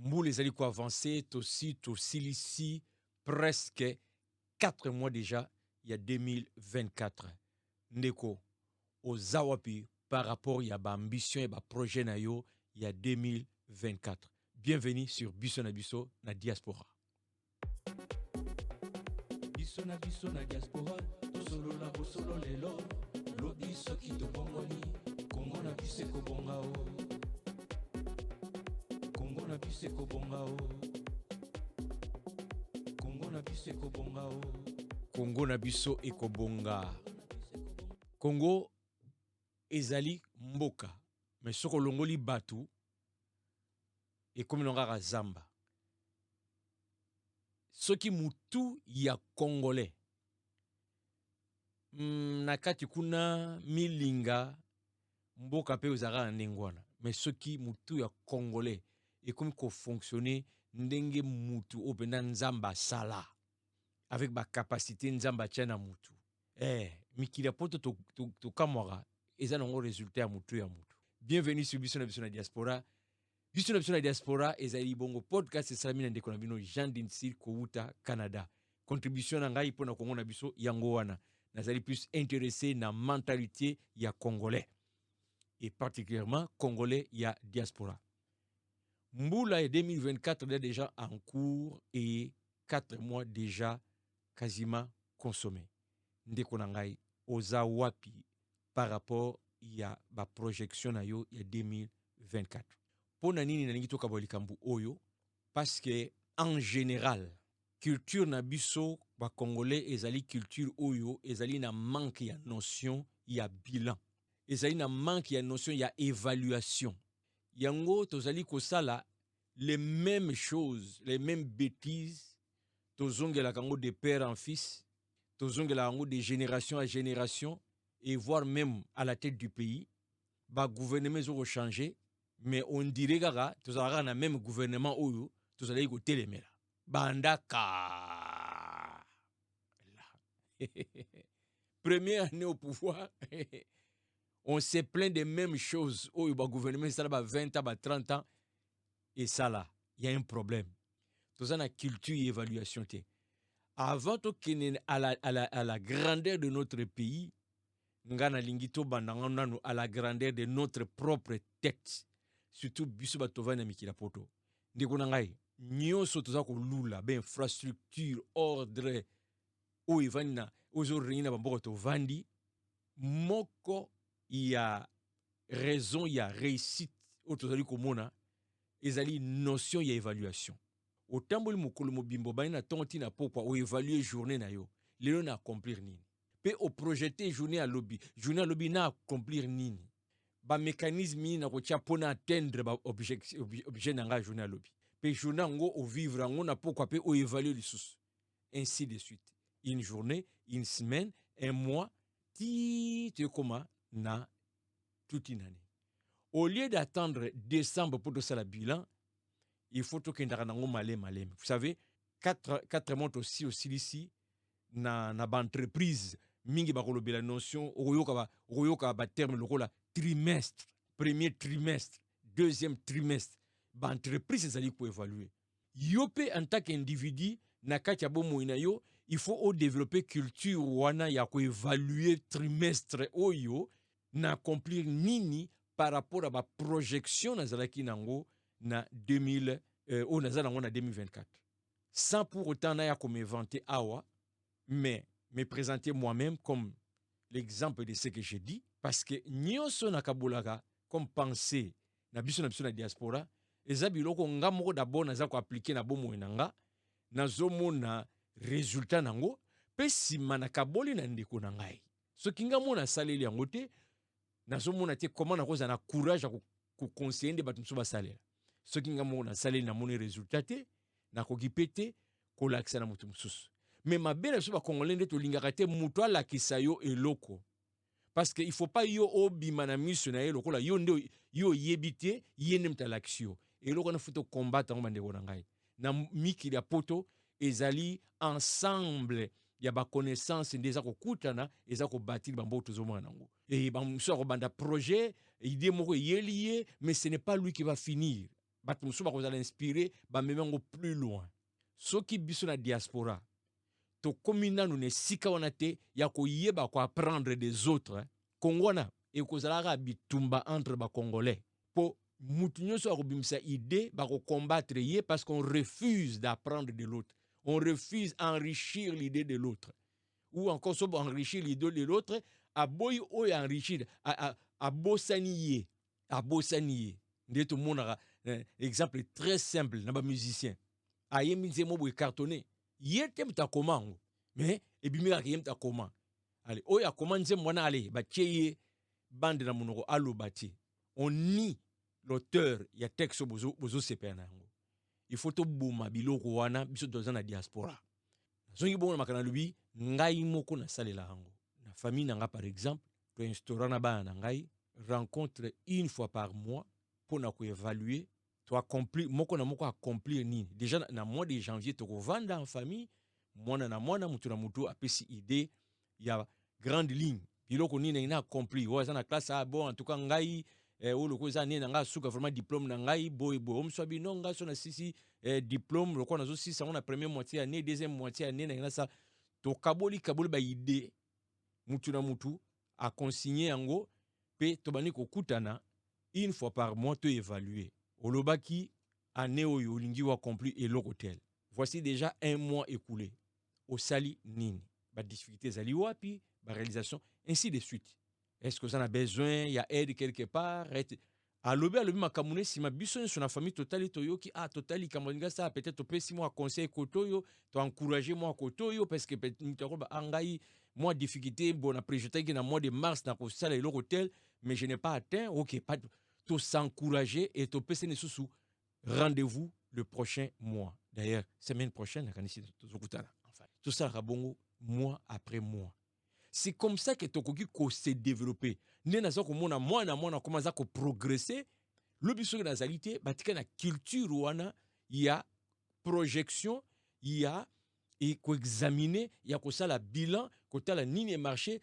Mboul les aliko avancé, aussi, ici, presque 4 mois déjà, il y a 2024. Ndeko, au Zawapi, par rapport à ba ambition et ba projet na yo, il y a 2024. Bienvenue sur Biso na diaspora. Biso na diaspora, tosolo na bosolo lelo, lobi soki tobongoni, Kongo na biso ekobonga o. Kongo na biso ekobonga o. Kongo na biso ekobonga o. Kongo na biso ekobonga. Congo ezali mboka, mais soko longoli batu ekomi nongaka zamba. Soki mutu ya Congolais nakati kuna milinga mboka pe ozaka ndengwana, mais soki mutu ya Congolais ekomi ko fonctionner ndenge mutu openda nzamba sala avec ba capacité nzamba tchana mutu. Mikila poto to kamwaka eza nango résultat ya mutu ya mutu. Bienvenue sur Biso na diaspora. Biso na diaspora ezali bongo podcast esalami na ndeko na bino Jean Dinsir Kouta Canada. Contribution na ngai pona Kongo na biso yango wana. Nazali plus intéressé na mentalité ya Congolais. Et particulièrement Congolais ya diaspora. Mboula et 2024 est déjà en cours et 4 mois déjà quasiment consommés. Ndeko na ngai oza wapi par rapport ya ba projection na yo ya 2024. Pona nini nalingi toka bolikambu oyo parce que en général culture na biso ba congolais ezali culture oyo ezali na manque ya notion ya bilan, ezali na manque ya notion ya évaluation. Yango tozali kosala les mêmes choses, les mêmes bêtises tozongela kango de père en fils, tozongela kango de génération à génération et voire même à la tête du pays. Ba gouvernement zo changer, mais on dirait que tous avons le même gouvernement où tous allez écouter les mères. Bandaka. Première année au pouvoir, on se plaint des mêmes choses. Où le gouvernement ça va 20 ans, 30 ans et ça là, il y a un problème. Tous ça la culture et évaluation. Avant à la grandeur de notre pays, ngana lingito bandangana à la grandeur de notre propre tête. Surtout biso batovani na mikila poto. Ndeko na ngai, nyonso toza ko lula ba infrastructure, ordre o ivana ozo reina bamboka tovandi moko ya raison ya réussite o tozali komona ezali notion ya évaluation. Otamboli mokolo mobimbo bani na tonti na pokwa o évaluer journée na yo. Lelo na accomplir nini? Pe o projeter journée à lobby na accomplir nini? Ba mécanisme na kotia pona atteindre ba objet na nga journée à lobby. Pe journée ngo o vivre ngo na pourquoi pe o évaluer les sous. Ainsi de suite. Une journée, une semaine, un mois, te koma na toute une année. Au lieu d'attendre décembre pour faire le bilan, il faut que nous malem. Vous savez, 4 mois aussi ici na entreprise mingi bakolobe la notion oyoka ba terme lokola trimestre, premier trimestre, deuxième trimestre, ba entreprise ezali ko évaluer. Yope en tant qu'individu na kati ya bomo ina yo, il faut développer culture wana ya ko évaluer trimestre oyo na accomplir nini par rapport à ma projection nazalaki nango na 2024. Sans pour autant na ya ko m'inventer awa, mais me présenter moi-même comme l'exemple de ce que j'ai dit, parce que nyonso nakabolaka comme pensée na biso na diaspora eza biloko nga moko d'abord naza ko appliquer na bomo enanga nazomona résultat nango pe sima nakaboli na ndeko na ngai soki nga mona saleli yango te nazomona te comment nakoza na courage ko conseiller nde bato mosusu basalela soki nga mona saleli na moni résultat te nakoki pe te kolakisa na moto mosusu. Mais ma belle so ba congolais nde to lingaka te mutu alakisa yo eloko. Parce que il faut pas yo obima na miso na eloko la yo nde yo yebite yene mtalakisio. Eloko na futo combattre ngomba ndeko na ngai. Na mikili ya poto ezali ensemble ya ba connaissance ndeza ko kutana eza ko bâtir bambo tozomona nango. Et ba muso ko banda projet idée moko yelié mais ce n'est pas lui qui va finir. bato mosusu bakozala inspiré bamemi yango plus loin. Soki biso na diaspora tokomi nanu na esika wana te ya koyeba koapprendre des autres, Kongo wana ekozalaka bitumba entre bacongolais po mutu nyonso akobimisa idée bakocombattre ye parce qu'on refuse d'apprendre de l'autre, on refuse enrichir l'idée de l'autre, ou encore so enrichir l'idée de l'autre aboyi oyo enrichir abosani ye nde tomonaka exemple très simple na bamusicien ayembi nzembo boye cartonné ye te mutu akoma yango mais ebimikaka ye mutu akoma ale oyo akoma nzembo wana ale batie ye bande na monoko aloba te, on nie l'auteur ya texte bozosepela na yango. Il faut toboma biloko wana biso toza na diaspora. Zongi bongo makana lubi ngai moko na salela yango na famille nanga par exemple to instaura na bana na ngai rencontre une fois par mois pour na ko évaluer to accomplir moko na moko accomplir nini. Déjà na mois de janvier to ko vanda en famille mwana na mwana mutu na mutu apesi idée ya grande ligne biloko nini na accomplir oza na classe a bon en tout cas ngai o loko za nini nga suka vraiment diplôme na ngai boy omso bino nga so na sisi diplôme loko na zo sisi on a première moitié année deuxième moitié année na ça to kaboli ba idée mutu na mutu a consigner yango pe to bani ko kutana une fois par mois to évaluer olobaki année oyo olingi wa accomplir et l'hôtel. Voici déjà un mois écoulé au sali nini ba difficulté zali wapi ba réalisation ainsi de suite. Est-ce que ça a besoin, il y a aide quelque part? Alobi makamune si ma biso sur la famille totali toyoki totali kamoninga ça peut-être to pesi moi conseil kotoyo to encourager moi kotoyo parce que peut-être ba angai moi difficulté bon après je t'ai na mois de mars na ko sala l'hôtel mais je n'ai pas atteint. OK, pas to s'encourager et to pesi ne sous rendez-vous le prochain mois. D'ailleurs, semaine prochaine kanisi to zokutana. Enfin, tout ça rabongo mois après mois. C'est comme ça que Tokoki s'est développé. Nena zoko mona mwana commence à progresser. Le biso na zalité, batika na culture wana, il y a projection, il y a et ko examiner, il y a ko ça la bilan, ko tala nini marché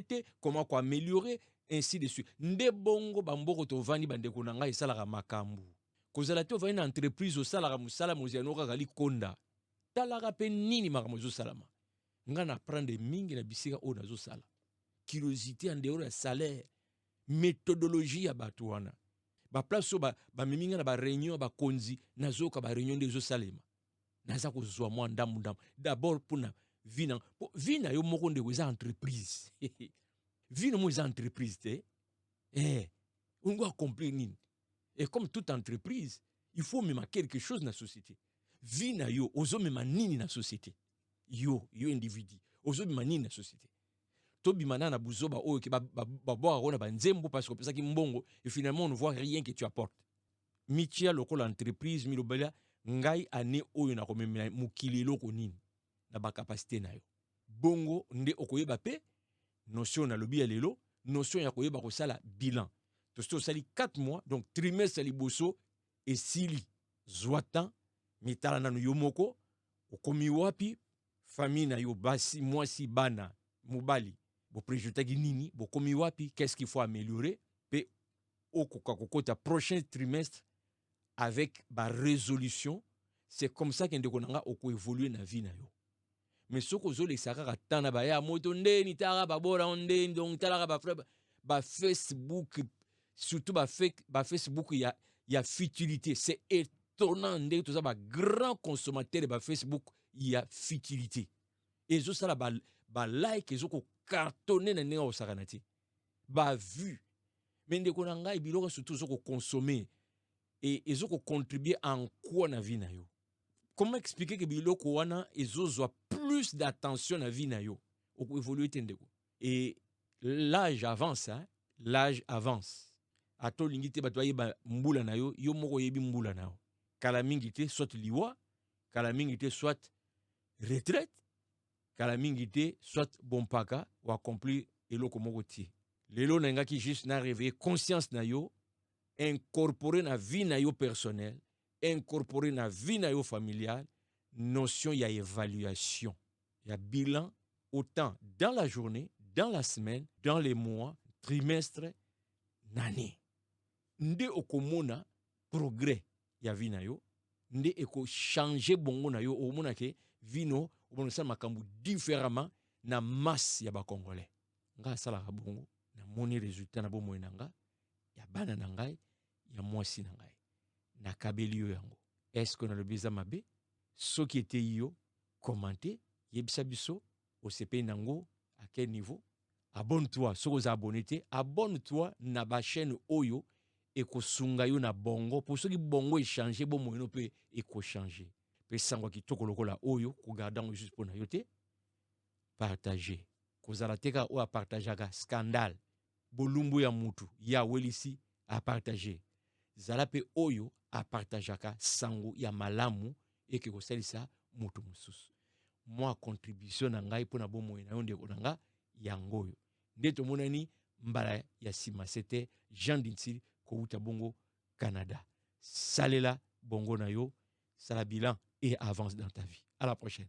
te, comment ko améliorer ainsi de suite. Nde bongo bamboko to vani bandeko nanga isala ka makambu. Ko zala to vani na entreprise o sala ka musala moziano ka gali konda. Tala ka pe nini makamozo salama. Nga na prendre mingi na bisika o nazo sala. Curiosité en dehors de salaire, méthodologie ya batu wana. Ba place so ba miminga na ba réunion ba konzi nazo ka ba réunion de zo salema. Naza ko zwa mo ndamu. D'abord pour na vina yo moko ndeko za entreprise. Vina mo za entreprise te. On doit accomplir nini. Et comme toute entreprise, il faut même quelque chose dans la société. Vina yo ozo même nini na société. Yo individu ozobi manini na société to bimana na buzoba oyo ke ba boa rona ba nzembo parce que pesa ki mbongo et finalement on ne voit rien que tu apportes mitia lokola entreprise milobela ngai ane oyo na komemela mukili loko nini na ba capacité na yo bongo nde okoyeba pe notion na lobi ya lelo notion ya koyeba ko sala bilan to sali 4 mois donc trimestre liboso et sili zwatan mitala nanu yomoko okomi wapi famille na yo basi mwasi bana mobali bo préjutaki nini bo komi wapi qu'est-ce qu'il faut améliorer pe okoka kokota prochain trimestre avec ba résolution. C'est comme ça qu'endeko nanga oko évoluer na vie na yo. Mais soko zo le saka tana ba ya moto ndeni tara ba bora ndeni donc tala ba Facebook surtout ba Facebook ya futilité. C'est étonnant ndeko to za ba grand consommateur ba Facebook ya futilité. Et zo sala ba like zo ko cartonner na ndenge osaka na ti. Ba vu. Mais ndeko nanga biloko surtout zo ko consommer et zo ko contribuer en quoi na vie na yo. Comment expliquer que biloko wana ezozwa plus d'attention na vie na yo au évoluer tendeko. Et l'âge avance hein, l'âge avance. Ato lingite batwaye ba mbula na yo yo moko yebi mbula na yo. Kala mingi te soit liwa, kala mingi te soit retraite, kala mingi te soit bompaka ou accomplir eloko moko ti. Lelo na nga ki juste na réveiller conscience na yo, incorporer na vie na yo personnelle, incorporer na vie na yo familiale, notion ya évaluation, ya bilan autant dans la journée, dans la semaine, dans les mois, trimestre, l'année. Nde okomona progrès ya vie na yo nde eko changer bongo na yo omona ke vino obona sa makambu différemment na masse ya ba congolais nga sala bongo na moni résultat na bomo na nga ya bana na ngai ya mwasi na ngai na kabeli yo yango est-ce que na le biza mabe soki ete yo commenter yebisa biso OCP nango à quel niveau abonne-toi soko za abonné abonne-toi na ba chaîne oyo ekosunga yo na bongo pour soki bongo échanger bo moyeno pe eko changer pe sangwa kitoko lokola oyo ko gardango juste pour na yote partager kozala teka o a partageaka scandale bolumbu ya mutu ya welisi a partager zala pe oyo a partageaka sango ya malamu eke kosalisa mutu mususu moi contribution na ngai pona bo moyena yo ndeko na nga yangoyo nde tomonani mbala ya sima c'était Jean Dintsili Kouta Bongo Canada. Salela Bongo Nayo, Sala bilan et avance dans ta vie. À la prochaine.